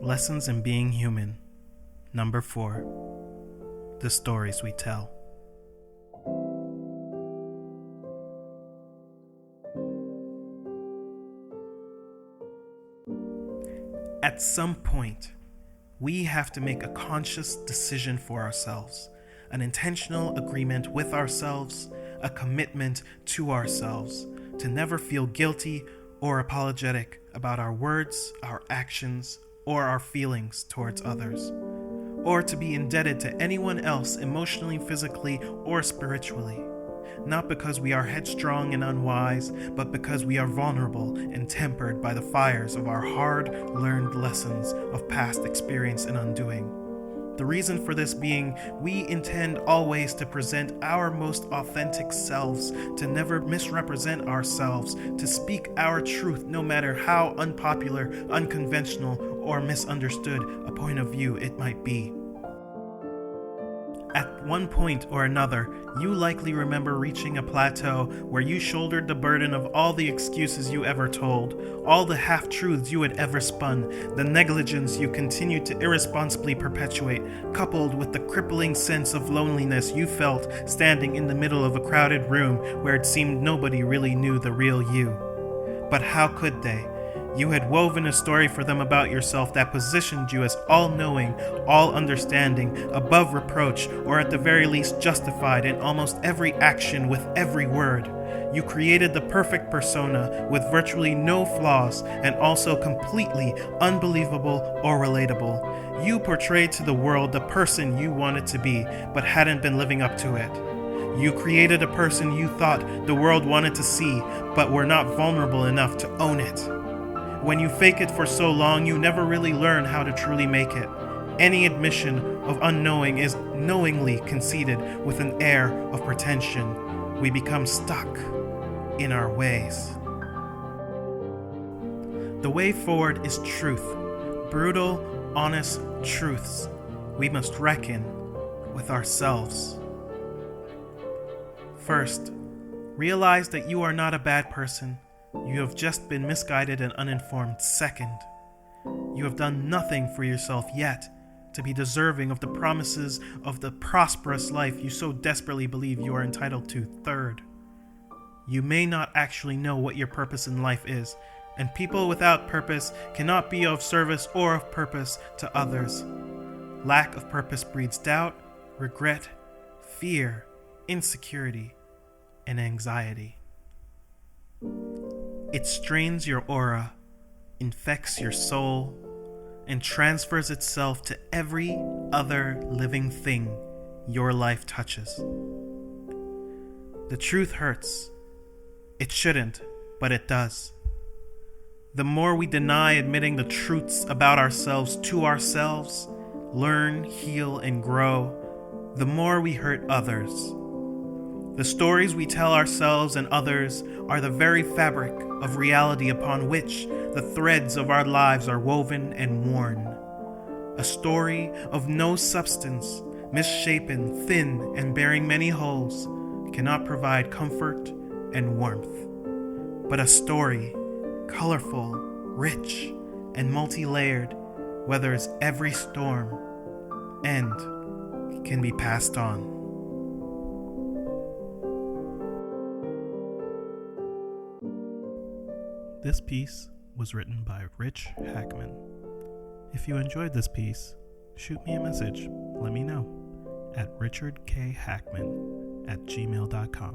Lessons in Being Human. Number 4. The Stories We Tell. At some point, we have to make a conscious decision for ourselves, an intentional agreement with ourselves, a commitment to ourselves, to never feel guilty or apologetic about our words, our actions, or our feelings towards others, or to be indebted to anyone else emotionally, physically, or spiritually, not because we are headstrong and unwise, but because we are vulnerable and tempered by the fires of our hard-learned lessons of past experience and undoing. The reason for this being, we intend always to present our most authentic selves, to never misrepresent ourselves, to speak our truth no matter how unpopular, unconventional, or misunderstood a point of view it might be. At one point or another, you likely remember reaching a plateau where you shouldered the burden of all the excuses you ever told, all the half-truths you had ever spun, the negligence you continued to irresponsibly perpetuate, coupled with the crippling sense of loneliness you felt standing in the middle of a crowded room where it seemed nobody really knew the real you. But how could they? You had woven a story for them about yourself that positioned you as all-knowing, all-understanding, above reproach, or at the very least justified in almost every action with every word. You created the perfect persona with virtually no flaws and also completely unbelievable or relatable. You portrayed to the world the person you wanted to be, but hadn't been living up to it. You created a person you thought the world wanted to see, but were not vulnerable enough to own it. When you fake it for so long, you never really learn how to truly make it. Any admission of unknowing is knowingly conceded with an air of pretension. We become stuck in our ways. The way forward is truth, brutal, honest truths. We must reckon with ourselves. First, realize that you are not a bad person. You have just been misguided and uninformed. Second, you have done nothing for yourself yet to be deserving of the promises of the prosperous life you so desperately believe you are entitled to. Third, you may not actually know what your purpose in life is, and people without purpose cannot be of service or of purpose to others. Lack of purpose breeds doubt, regret, fear, insecurity, and anxiety. It strains your aura, infects your soul, and transfers itself to every other living thing your life touches. The truth hurts. It shouldn't, but it does. The more we deny admitting the truths about ourselves to ourselves, learn, heal, and grow, the more we hurt others. The stories we tell ourselves and others are the very fabric of reality upon which the threads of our lives are woven and worn. A story of no substance, misshapen, thin, and bearing many holes, cannot provide comfort and warmth. But a story, colorful, rich, and multi-layered, weathers every storm and can be passed on. This piece was written by Rich Hackman. If you enjoyed this piece, shoot me a message. Let me know at richardkhackman@gmail.com.